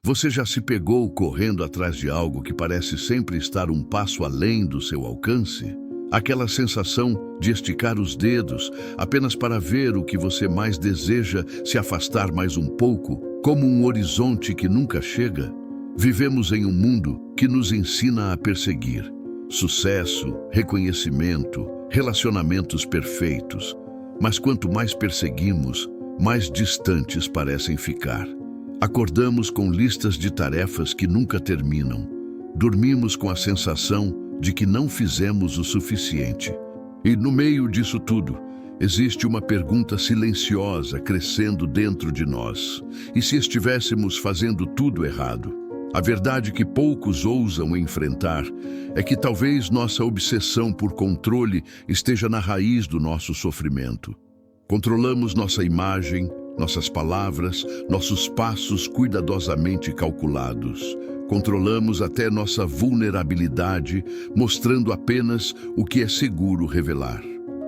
Você já se pegou correndo atrás de algo que parece sempre estar um passo além do seu alcance? Aquela sensação de esticar os dedos apenas para ver o que você mais deseja se afastar mais um pouco, como um horizonte que nunca chega? Vivemos em um mundo que nos ensina a perseguir sucesso, reconhecimento, relacionamentos perfeitos. Mas quanto mais perseguimos, mais distantes parecem ficar. Acordamos com listas de tarefas que nunca terminam. Dormimos com a sensação de que não fizemos o suficiente. E no meio disso tudo, existe uma pergunta silenciosa crescendo dentro de nós. E se estivéssemos fazendo tudo errado? A verdade que poucos ousam enfrentar é que talvez nossa obsessão por controle esteja na raiz do nosso sofrimento. Controlamos nossa imagem, nossas palavras, nossos passos cuidadosamente calculados. Controlamos até nossa vulnerabilidade, mostrando apenas o que é seguro revelar.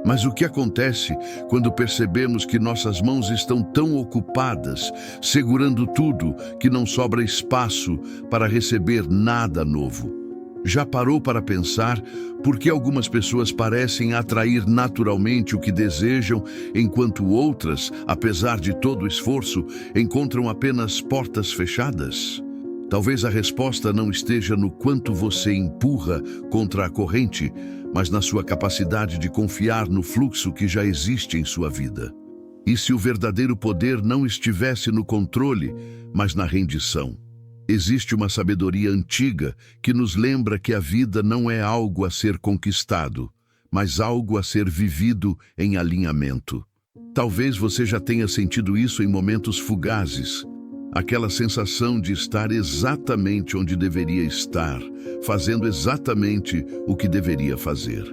Mas o que acontece quando percebemos que nossas mãos estão tão ocupadas, segurando tudo, que não sobra espaço para receber nada novo? Já parou para pensar por que algumas pessoas parecem atrair naturalmente o que desejam, enquanto outras, apesar de todo o esforço, encontram apenas portas fechadas? Talvez a resposta não esteja no quanto você empurra contra a corrente, mas na sua capacidade de confiar no fluxo que já existe em sua vida. E se o verdadeiro poder não estivesse no controle, mas na rendição? Existe uma sabedoria antiga que nos lembra que a vida não é algo a ser conquistado, mas algo a ser vivido em alinhamento. Talvez você já tenha sentido isso em momentos fugazes. Aquela sensação de estar exatamente onde deveria estar, fazendo exatamente o que deveria fazer.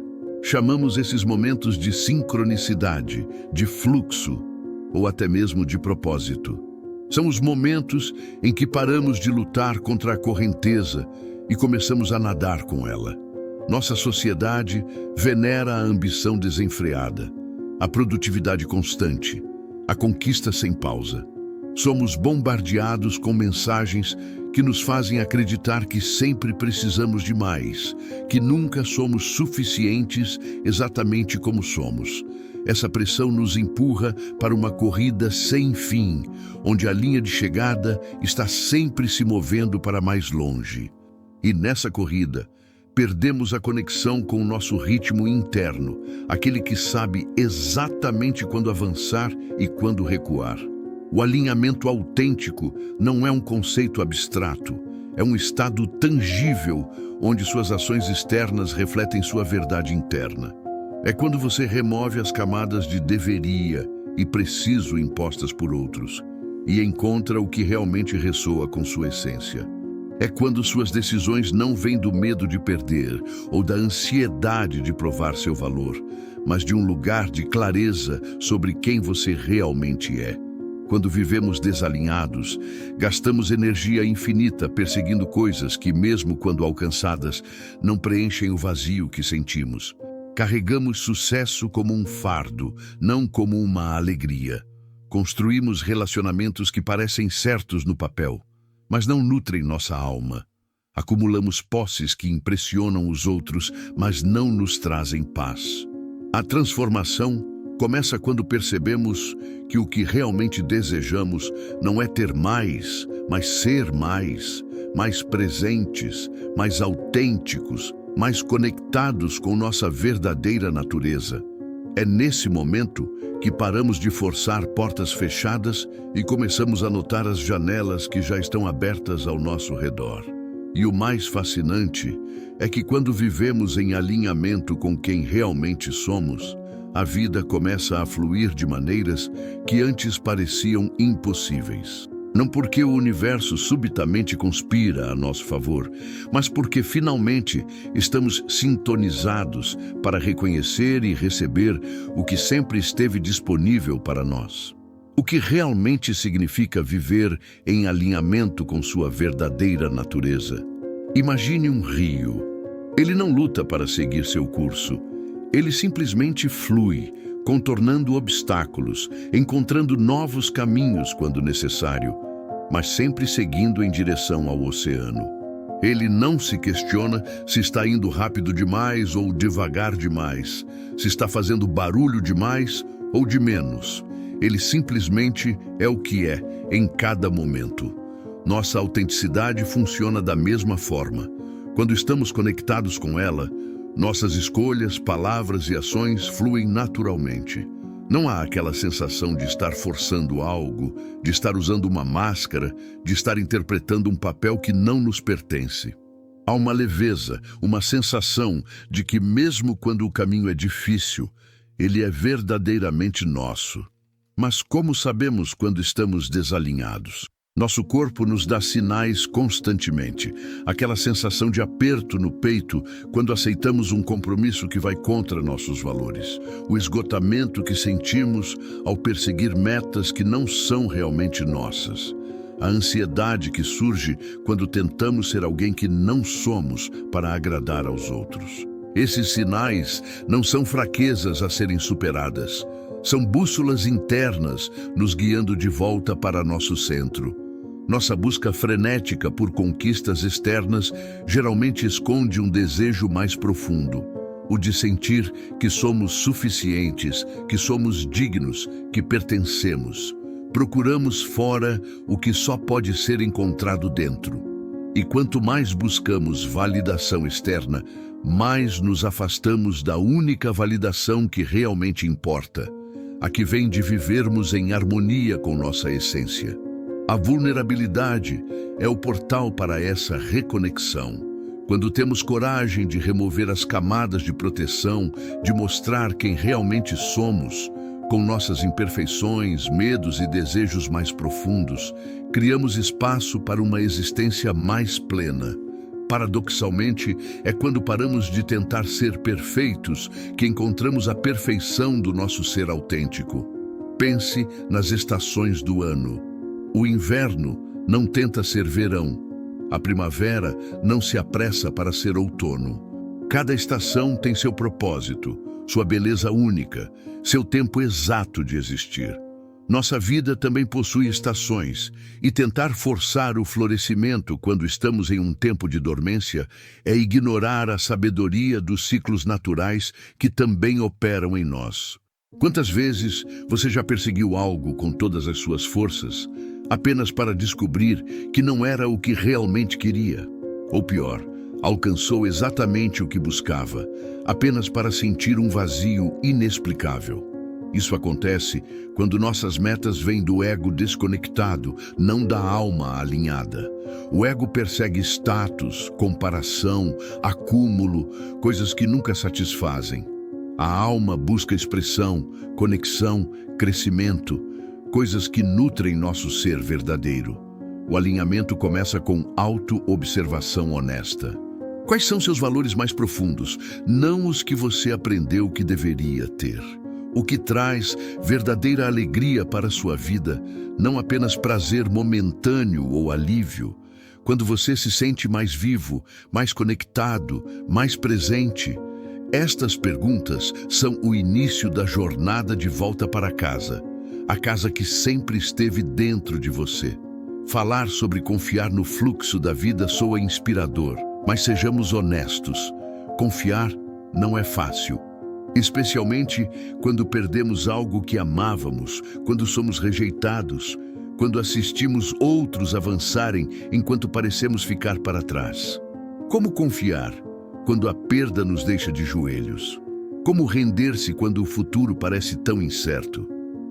Chamamos esses momentos de sincronicidade, de fluxo, ou até mesmo de propósito. São os momentos em que paramos de lutar contra a correnteza e começamos a nadar com ela. Nossa sociedade venera a ambição desenfreada, a produtividade constante, a conquista sem pausa. Somos bombardeados com mensagens que nos fazem acreditar que sempre precisamos de mais, que nunca somos suficientes exatamente como somos. Essa pressão nos empurra para uma corrida sem fim, onde a linha de chegada está sempre se movendo para mais longe. E nessa corrida, perdemos a conexão com o nosso ritmo interno, aquele que sabe exatamente quando avançar e quando recuar. O alinhamento autêntico não é um conceito abstrato, é um estado tangível onde suas ações externas refletem sua verdade interna. É quando você remove as camadas de deveria e preciso impostas por outros e encontra o que realmente ressoa com sua essência. É quando suas decisões não vêm do medo de perder ou da ansiedade de provar seu valor, mas de um lugar de clareza sobre quem você realmente é. Quando vivemos desalinhados, gastamos energia infinita perseguindo coisas que, mesmo quando alcançadas, não preenchem o vazio que sentimos. Carregamos sucesso como um fardo, não como uma alegria. Construímos relacionamentos que parecem certos no papel, mas não nutrem nossa alma. Acumulamos posses que impressionam os outros, mas não nos trazem paz. A transformação começa quando percebemos que o que realmente desejamos não é ter mais, mas ser mais presentes, mais autênticos, mais conectados com nossa verdadeira natureza. É nesse momento que paramos de forçar portas fechadas e começamos a notar as janelas que já estão abertas ao nosso redor. E o mais fascinante é que quando vivemos em alinhamento com quem realmente somos, a vida começa a fluir de maneiras que antes pareciam impossíveis. Não porque o universo subitamente conspira a nosso favor, mas porque finalmente estamos sintonizados para reconhecer e receber o que sempre esteve disponível para nós. O que realmente significa viver em alinhamento com sua verdadeira natureza? Imagine um rio. Ele não luta para seguir seu curso. Ele simplesmente flui, contornando obstáculos, encontrando novos caminhos quando necessário. mas sempre seguindo em direção ao oceano. Ele não se questiona se está indo rápido demais ou devagar demais, se está fazendo barulho demais ou de menos. Ele simplesmente é o que é, em cada momento. Nossa autenticidade funciona da mesma forma. Quando estamos conectados com ela, nossas escolhas, palavras e ações fluem naturalmente. Não há aquela sensação de estar forçando algo, de estar usando uma máscara, de estar interpretando um papel que não nos pertence. Há uma leveza, uma sensação de que mesmo quando o caminho é difícil, ele é verdadeiramente nosso. Mas como sabemos quando estamos desalinhados? Nosso corpo nos dá sinais constantemente. Aquela sensação de aperto no peito quando aceitamos um compromisso que vai contra nossos valores. O esgotamento que sentimos ao perseguir metas que não são realmente nossas. A ansiedade que surge quando tentamos ser alguém que não somos para agradar aos outros. Esses sinais não são fraquezas a serem superadas. São bússolas internas nos guiando de volta para nosso centro. Nossa busca frenética por conquistas externas geralmente esconde um desejo mais profundo, o de sentir que somos suficientes, que somos dignos, que pertencemos. Procuramos fora o que só pode ser encontrado dentro. E quanto mais buscamos validação externa, mais nos afastamos da única validação que realmente importa, a que vem de vivermos em harmonia com nossa essência. A vulnerabilidade é o portal para essa reconexão. Quando temos coragem de remover as camadas de proteção, de mostrar quem realmente somos, com nossas imperfeições, medos e desejos mais profundos, criamos espaço para uma existência mais plena. Paradoxalmente, é quando paramos de tentar ser perfeitos que encontramos a perfeição do nosso ser autêntico. Pense nas estações do ano. O inverno não tenta ser verão. A primavera não se apressa para ser outono. Cada estação tem seu propósito, sua beleza única, seu tempo exato de existir. Nossa vida também possui estações, e tentar forçar o florescimento quando estamos em um tempo de dormência é ignorar a sabedoria dos ciclos naturais que também operam em nós. Quantas vezes você já perseguiu algo com todas as suas forças, apenas para descobrir que não era o que realmente queria? Ou pior, alcançou exatamente o que buscava, apenas para sentir um vazio inexplicável. Isso acontece quando nossas metas vêm do ego desconectado, não da alma alinhada. O ego persegue status, comparação, acúmulo, coisas que nunca satisfazem. A alma busca expressão, conexão, crescimento, coisas que nutrem nosso ser verdadeiro. O alinhamento começa com auto-observação honesta. Quais são seus valores mais profundos? Não os que você aprendeu que deveria ter. O que traz verdadeira alegria para a sua vida, não apenas prazer momentâneo ou alívio. Quando você se sente mais vivo, mais conectado, mais presente. Estas perguntas são o início da jornada de volta para casa. A casa que sempre esteve dentro de você. Falar sobre confiar no fluxo da vida soa inspirador, mas sejamos honestos. Confiar não é fácil. Especialmente quando perdemos algo que amávamos, quando somos rejeitados, quando assistimos outros avançarem enquanto parecemos ficar para trás. Como confiar quando a perda nos deixa de joelhos? Como render-se quando o futuro parece tão incerto?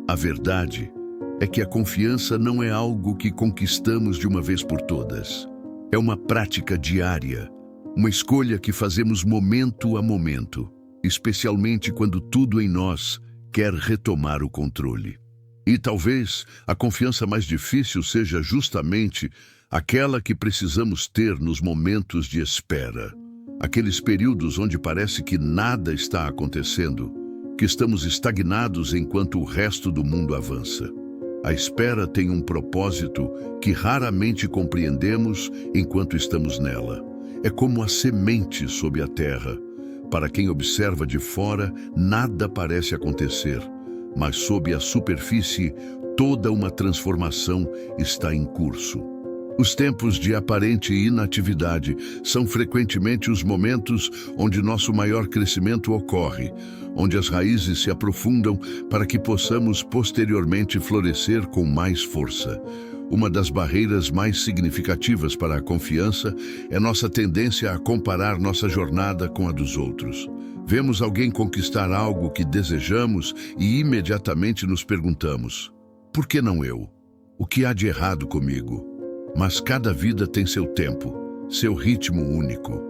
A verdade é que a confiança não é algo que conquistamos de uma vez por todas. É uma prática diária, uma escolha que fazemos momento a momento, especialmente quando tudo em nós quer retomar o controle. E talvez a confiança mais difícil seja justamente aquela que precisamos ter nos momentos de espera. Aqueles períodos onde parece que nada está acontecendo, que estamos estagnados enquanto o resto do mundo avança. A espera tem um propósito que raramente compreendemos enquanto estamos nela. É como a semente sob a terra. Para quem observa de fora, nada parece acontecer. mas sob a superfície, toda uma transformação está em curso. Os tempos de aparente inatividade são frequentemente os momentos onde nosso maior crescimento ocorre, onde as raízes se aprofundam para que possamos posteriormente florescer com mais força. Uma das barreiras mais significativas para a confiança é nossa tendência a comparar nossa jornada com a dos outros. Vemos alguém conquistar algo que desejamos e imediatamente nos perguntamos: por que não eu? O que há de errado comigo? Mas cada vida tem seu tempo, seu ritmo único.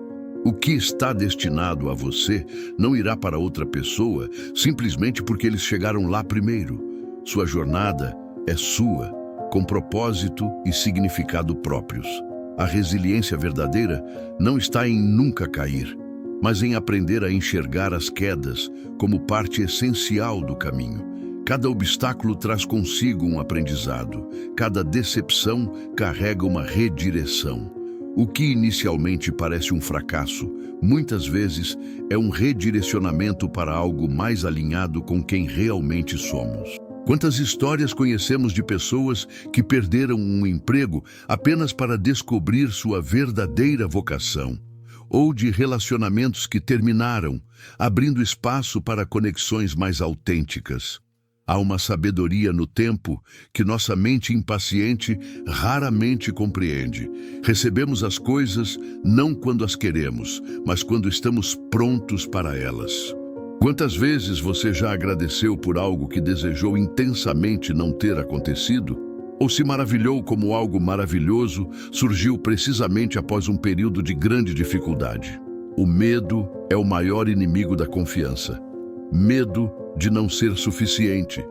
O que está destinado a você não irá para outra pessoa simplesmente porque eles chegaram lá primeiro. Sua jornada é sua, com propósito e significado próprios. A resiliência verdadeira não está em nunca cair, mas em aprender a enxergar as quedas como parte essencial do caminho. Cada obstáculo traz consigo um aprendizado, cada decepção carrega uma redireção. O que inicialmente parece um fracasso, muitas vezes é um redirecionamento para algo mais alinhado com quem realmente somos. Quantas histórias conhecemos de pessoas que perderam um emprego apenas para descobrir sua verdadeira vocação? Ou de relacionamentos que terminaram, abrindo espaço para conexões mais autênticas? Há uma sabedoria no tempo que nossa mente impaciente raramente compreende. Recebemos as coisas não quando as queremos, mas quando estamos prontos para elas. Quantas vezes você já agradeceu por algo que desejou intensamente não ter acontecido? Ou se maravilhou como algo maravilhoso surgiu precisamente após um período de grande dificuldade? O medo é o maior inimigo da confiança. Medo de não ser suficiente,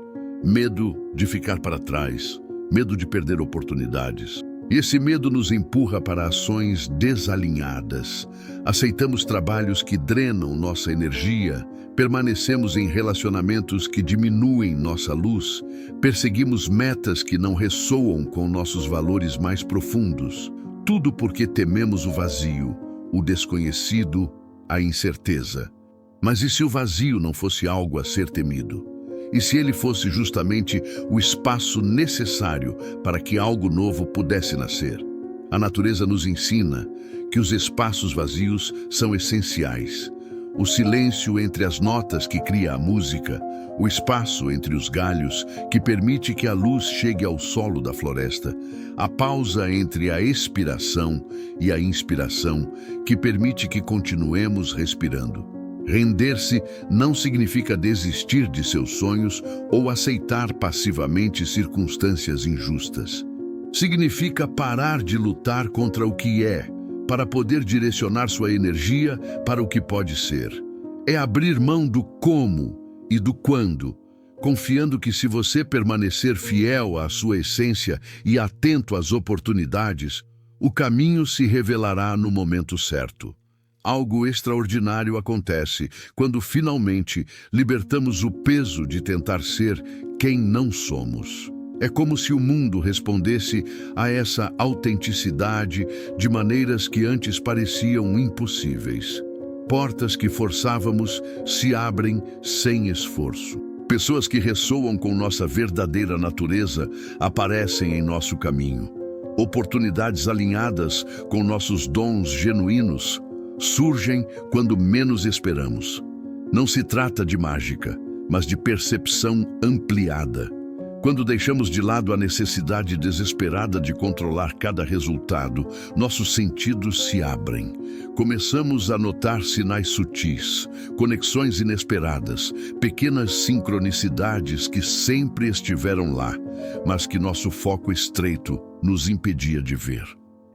medo de ficar para trás, medo de perder oportunidades. E esse medo nos empurra para ações desalinhadas. Aceitamos trabalhos que drenam nossa energia, permanecemos em relacionamentos que diminuem nossa luz, perseguimos metas que não ressoam com nossos valores mais profundos. Tudo porque tememos o vazio, o desconhecido, a incerteza. Mas e se o vazio não fosse algo a ser temido? E se ele fosse justamente o espaço necessário para que algo novo pudesse nascer? A natureza nos ensina que os espaços vazios são essenciais. O silêncio entre as notas que cria a música, o espaço entre os galhos que permite que a luz chegue ao solo da floresta, a pausa entre a expiração e a inspiração que permite que continuemos respirando. Render-se não significa desistir de seus sonhos ou aceitar passivamente circunstâncias injustas. Significa parar de lutar contra o que é, para poder direcionar sua energia para o que pode ser. É abrir mão do como e do quando, confiando que se você permanecer fiel à sua essência e atento às oportunidades, o caminho se revelará no momento certo. Algo extraordinário acontece quando finalmente libertamos o peso de tentar ser quem não somos. É como se o mundo respondesse a essa autenticidade de maneiras que antes pareciam impossíveis. Portas que forçávamos se abrem sem esforço. Pessoas que ressoam com nossa verdadeira natureza aparecem em nosso caminho. Oportunidades alinhadas com nossos dons genuínos surgem quando menos esperamos. Não se trata de mágica, mas de percepção ampliada. Quando deixamos de lado a necessidade desesperada de controlar cada resultado, nossos sentidos se abrem. Começamos a notar sinais sutis, conexões inesperadas, pequenas sincronicidades que sempre estiveram lá, mas que nosso foco estreito nos impedia de ver.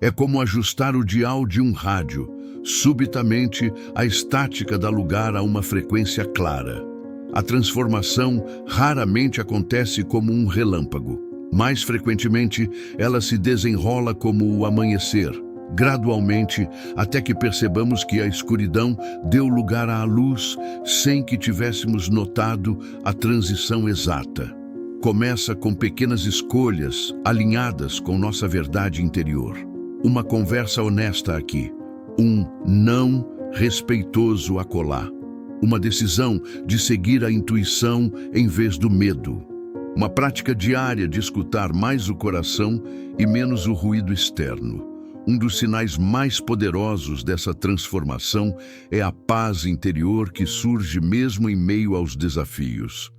É como ajustar o dial de um rádio. Subitamente, a estática dá lugar a uma frequência clara. A transformação raramente acontece como um relâmpago. Mais frequentemente, ela se desenrola como o amanhecer, gradualmente, até que percebamos que a escuridão deu lugar à luz sem que tivéssemos notado a transição exata. Começa com pequenas escolhas alinhadas com nossa verdade interior. Uma conversa honesta aqui. Um não respeitoso acolá. uma decisão de seguir a intuição em vez do medo, uma prática diária de escutar mais o coração e menos o ruído externo. Um dos sinais mais poderosos dessa transformação é a paz interior que surge mesmo em meio aos desafios.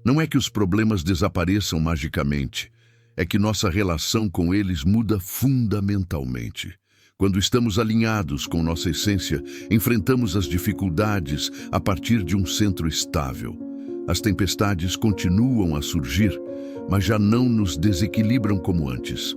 Não é que os problemas desapareçam magicamente, é que nossa relação com eles muda fundamentalmente. Quando estamos alinhados com nossa essência, enfrentamos as dificuldades a partir de um centro estável. As tempestades continuam a surgir, mas já não nos desequilibram como antes.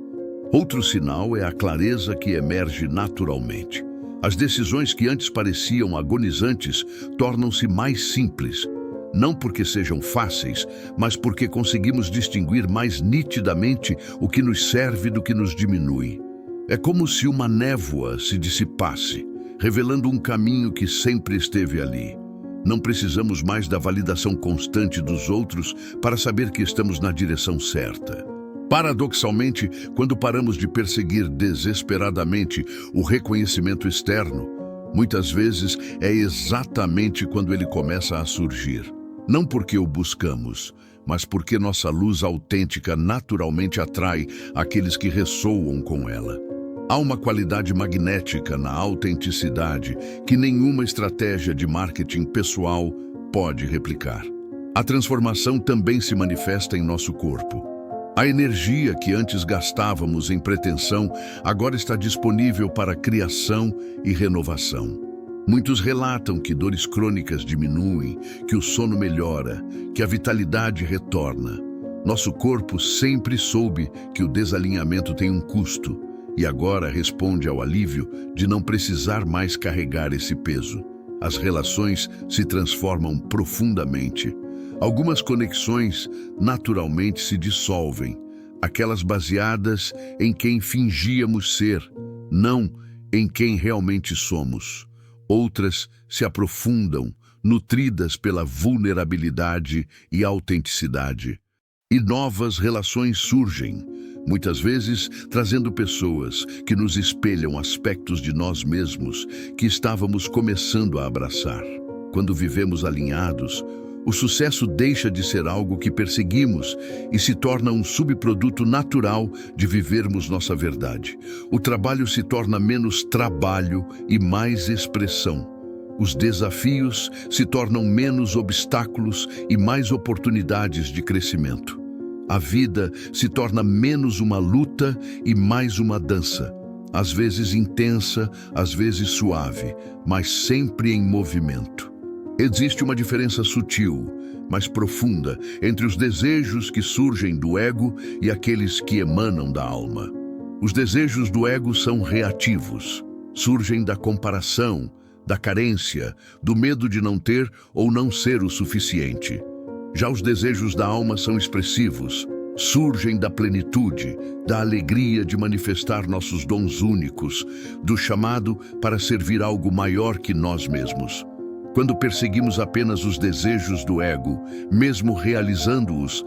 Outro sinal é a clareza que emerge naturalmente. As decisões que antes pareciam agonizantes tornam-se mais simples, não porque sejam fáceis, mas porque conseguimos distinguir mais nitidamente o que nos serve do que nos diminui. É como se uma névoa se dissipasse, revelando um caminho que sempre esteve ali. Não precisamos mais da validação constante dos outros para saber que estamos na direção certa. Paradoxalmente, quando paramos de perseguir desesperadamente o reconhecimento externo, muitas vezes é exatamente quando ele começa a surgir. Não porque o buscamos, mas porque nossa luz autêntica naturalmente atrai aqueles que ressoam com ela. Há uma qualidade magnética na autenticidade que nenhuma estratégia de marketing pessoal pode replicar. A transformação também se manifesta em nosso corpo. A energia que antes gastávamos em pretensão agora está disponível para criação e renovação. Muitos relatam que dores crônicas diminuem, que o sono melhora, que a vitalidade retorna. Nosso corpo sempre soube que o desalinhamento tem um custo e agora responde ao alívio de não precisar mais carregar esse peso. As relações se transformam profundamente. Algumas conexões naturalmente se dissolvem, aquelas baseadas em quem fingíamos ser, não em quem realmente somos. Outras se aprofundam, nutridas pela vulnerabilidade e autenticidade. E novas relações surgem, muitas vezes trazendo pessoas que nos espelham aspectos de nós mesmos que estávamos começando a abraçar. Quando vivemos alinhados, o sucesso deixa de ser algo que perseguimos e se torna um subproduto natural de vivermos nossa verdade. O trabalho se torna menos trabalho e mais expressão. Os desafios se tornam menos obstáculos e mais oportunidades de crescimento. A vida se torna menos uma luta e mais uma dança, às vezes intensa, às vezes suave, mas sempre em movimento. Existe uma diferença sutil, mas profunda, entre os desejos que surgem do ego e aqueles que emanam da alma. Os desejos do ego são reativos, surgem da comparação, da carência, do medo de não ter ou não ser o suficiente. Já os desejos da alma são expressivos, surgem da plenitude, da alegria de manifestar nossos dons únicos, do chamado para servir algo maior que nós mesmos. Quando perseguimos apenas os desejos do ego, mesmo realizando-os,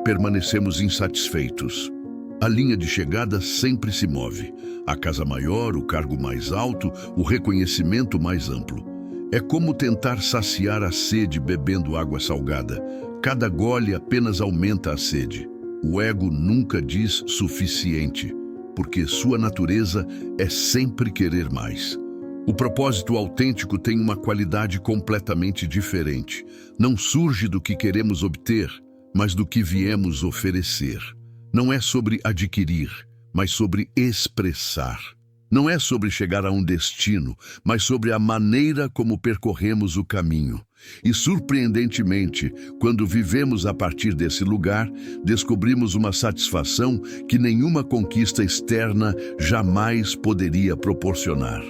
permanecemos insatisfeitos. A linha de chegada sempre se move. A casa maior, o cargo mais alto, o reconhecimento mais amplo. É como tentar saciar a sede bebendo água salgada. Cada gole apenas aumenta a sede. O ego nunca diz suficiente, porque sua natureza é sempre querer mais. O propósito autêntico tem uma qualidade completamente diferente. Não surge do que queremos obter, mas do que viemos oferecer. Não é sobre adquirir, mas sobre expressar. Não é sobre chegar a um destino, mas sobre a maneira como percorremos o caminho. E, surpreendentemente, quando vivemos a partir desse lugar, descobrimos uma satisfação que nenhuma conquista externa jamais poderia proporcionar.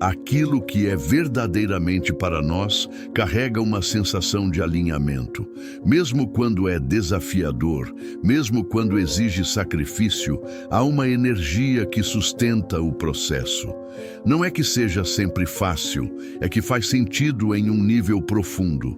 Aquilo que é verdadeiramente para nós carrega uma sensação de alinhamento. Mesmo quando é desafiador, mesmo quando exige sacrifício, há uma energia que sustenta o processo. Não é que seja sempre fácil, é que faz sentido em um nível profundo.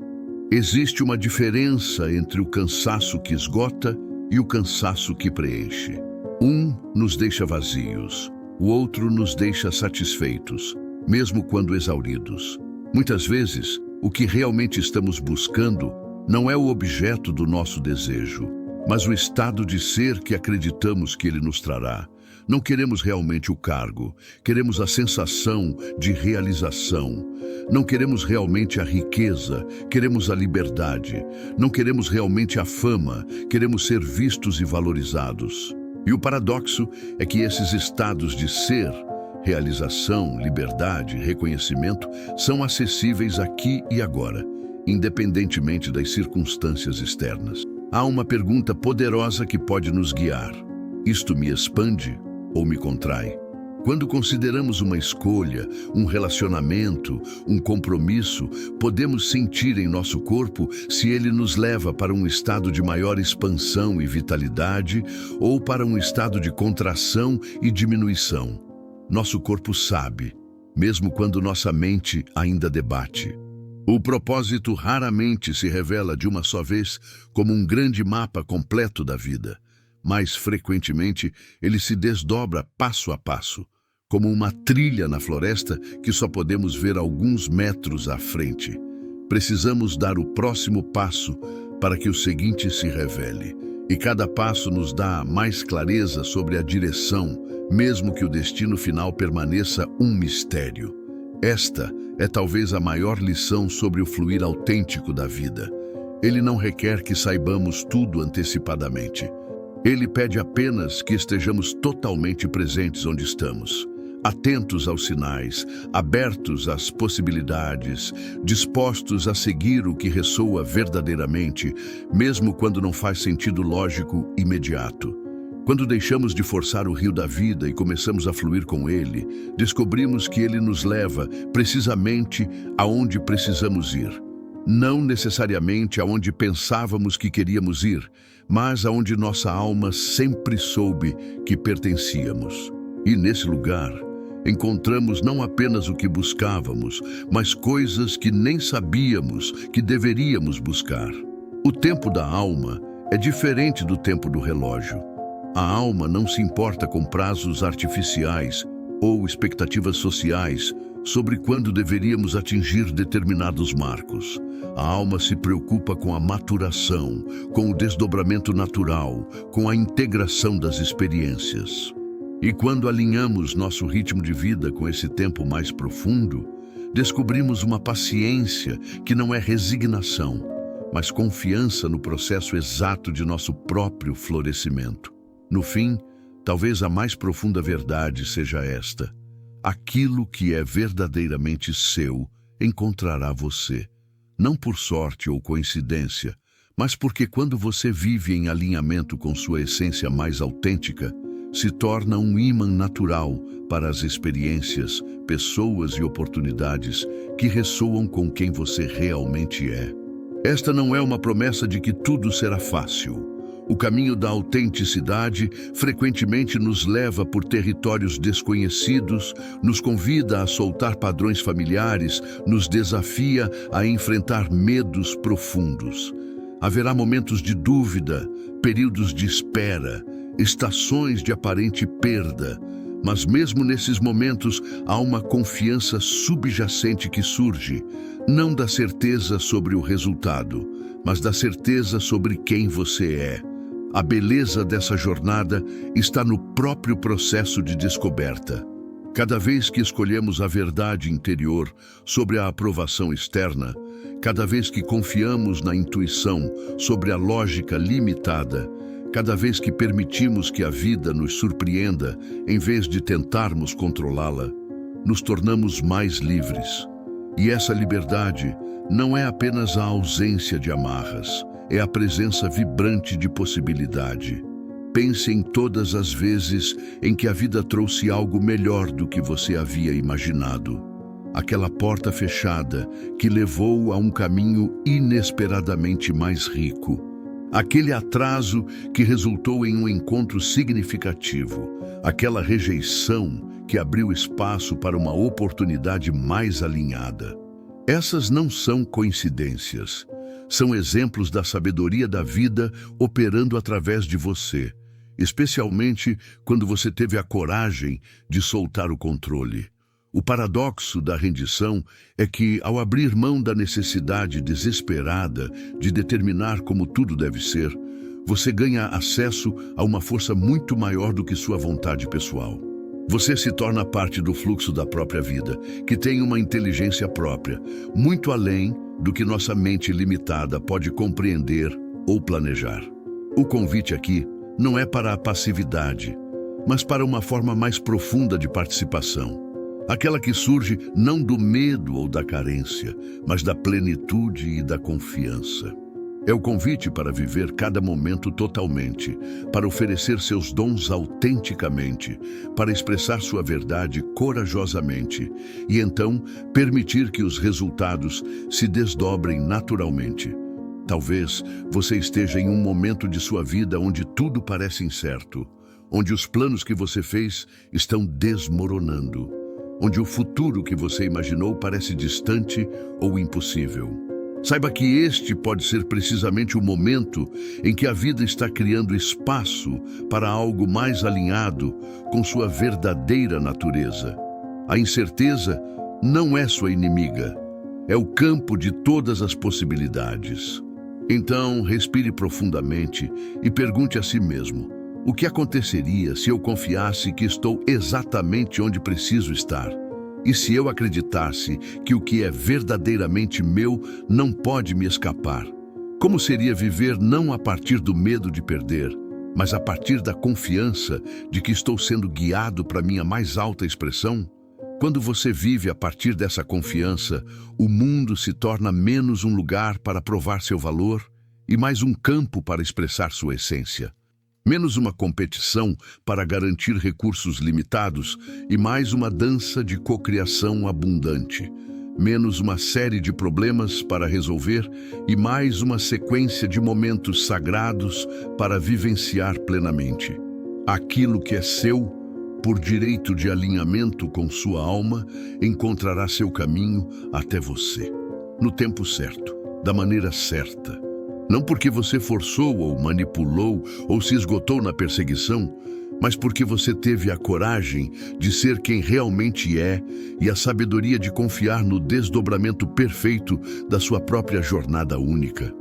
Existe uma diferença entre o cansaço que esgota e o cansaço que preenche. Um nos deixa vazios, o outro nos deixa satisfeitos, mesmo quando exauridos. Muitas vezes, O que realmente estamos buscando não é o objeto do nosso desejo, mas o estado de ser que acreditamos que ele nos trará. Não queremos realmente o cargo, queremos a sensação de realização. Não queremos realmente a riqueza, queremos a liberdade. Não queremos realmente a fama, queremos ser vistos e valorizados. E o paradoxo é que esses estados de ser, realização, liberdade, reconhecimento, são acessíveis aqui e agora, independentemente das circunstâncias externas. Há uma pergunta poderosa que pode nos guiar. Isto me expande ou me contrai? Quando consideramos uma escolha, um relacionamento, um compromisso, podemos sentir em nosso corpo se ele nos leva para um estado de maior expansão e vitalidade ou para um estado de contração e diminuição. Nosso corpo sabe, mesmo quando nossa mente ainda debate. O propósito raramente se revela de uma só vez como um grande mapa completo da vida. Mais frequentemente, ele se desdobra passo a passo, como uma trilha na floresta que só podemos ver alguns metros à frente. Precisamos dar o próximo passo para que o seguinte se revele. E cada passo nos dá mais clareza sobre a direção, mesmo que o destino final permaneça um mistério. Esta é talvez a maior lição sobre o fluir autêntico da vida. Ele não requer que saibamos tudo antecipadamente. Ele pede apenas que estejamos totalmente presentes onde estamos, atentos aos sinais, abertos às possibilidades, dispostos a seguir o que ressoa verdadeiramente, mesmo quando não faz sentido lógico imediato. Quando deixamos de forçar o rio da vida e começamos a fluir com ele, descobrimos que ele nos leva precisamente aonde precisamos ir. Não necessariamente aonde pensávamos que queríamos ir, mas aonde nossa alma sempre soube que pertencíamos. E nesse lugar, encontramos não apenas o que buscávamos, mas coisas que nem sabíamos que deveríamos buscar. O tempo da alma é diferente do tempo do relógio. A alma não se importa com prazos artificiais ou expectativas sociais sobre quando deveríamos atingir determinados marcos. A alma se preocupa com a maturação, com o desdobramento natural, com a integração das experiências. E quando alinhamos nosso ritmo de vida com esse tempo mais profundo, descobrimos uma paciência que não é resignação, mas confiança no processo exato de nosso próprio florescimento. No fim, talvez a mais profunda verdade seja esta: aquilo que é verdadeiramente seu encontrará você, não por sorte ou coincidência, mas porque quando você vive em alinhamento com sua essência mais autêntica, se torna um ímã natural para as experiências, pessoas e oportunidades que ressoam com quem você realmente é. Esta não é uma promessa de que tudo será fácil. O caminho da autenticidade frequentemente nos leva por territórios desconhecidos, nos convida a soltar padrões familiares, nos desafia a enfrentar medos profundos. Haverá momentos de dúvida, períodos de espera, estações de aparente perda, mas mesmo nesses momentos há uma confiança subjacente que surge, não da certeza sobre o resultado, mas da certeza sobre quem você é. A beleza dessa jornada está no próprio processo de descoberta. Cada vez que escolhemos a verdade interior sobre a aprovação externa, cada vez que confiamos na intuição sobre a lógica limitada, cada vez que permitimos que a vida nos surpreenda em vez de tentarmos controlá-la, nos tornamos mais livres. E essa liberdade não é apenas a ausência de amarras, é a presença vibrante de possibilidade. Pense em todas as vezes em que a vida trouxe algo melhor do que você havia imaginado. Aquela porta fechada que levou a um caminho inesperadamente mais rico. Aquele atraso que resultou em um encontro significativo. Aquela rejeição que abriu espaço para uma oportunidade mais alinhada. Essas não são coincidências. São exemplos da sabedoria da vida operando através de você, especialmente quando você teve a coragem de soltar o controle. O paradoxo da rendição é que, ao abrir mão da necessidade desesperada de determinar como tudo deve ser, você ganha acesso a uma força muito maior do que sua vontade pessoal. Você se torna parte do fluxo da própria vida, que tem uma inteligência própria, muito além do que nossa mente limitada pode compreender ou planejar. O convite aqui não é para a passividade, mas para uma forma mais profunda de participação. Aquela que surge não do medo ou da carência, mas da plenitude e da confiança. É o convite para viver cada momento totalmente, para oferecer seus dons autenticamente, para expressar sua verdade corajosamente e então permitir que os resultados se desdobrem naturalmente. Talvez você esteja em um momento de sua vida onde tudo parece incerto, onde os planos que você fez estão desmoronando, onde o futuro que você imaginou parece distante ou impossível. Saiba que este pode ser precisamente o momento em que a vida está criando espaço para algo mais alinhado com sua verdadeira natureza. A incerteza não é sua inimiga, é o campo de todas as possibilidades. Então, respire profundamente e pergunte a si mesmo: o que aconteceria se eu confiasse que estou exatamente onde preciso estar? E se eu acreditasse que o que é verdadeiramente meu não pode me escapar? Como seria viver não a partir do medo de perder, mas a partir da confiança de que estou sendo guiado para minha mais alta expressão? Quando você vive a partir dessa confiança, o mundo se torna menos um lugar para provar seu valor e mais um campo para expressar sua essência. Menos uma competição para garantir recursos limitados e mais uma dança de cocriação abundante. Menos uma série de problemas para resolver e mais uma sequência de momentos sagrados para vivenciar plenamente. Aquilo que é seu, por direito de alinhamento com sua alma, encontrará seu caminho até você, no tempo certo, da maneira certa. Não porque você forçou ou manipulou ou se esgotou na perseguição, mas porque você teve a coragem de ser quem realmente é e a sabedoria de confiar no desdobramento perfeito da sua própria jornada única.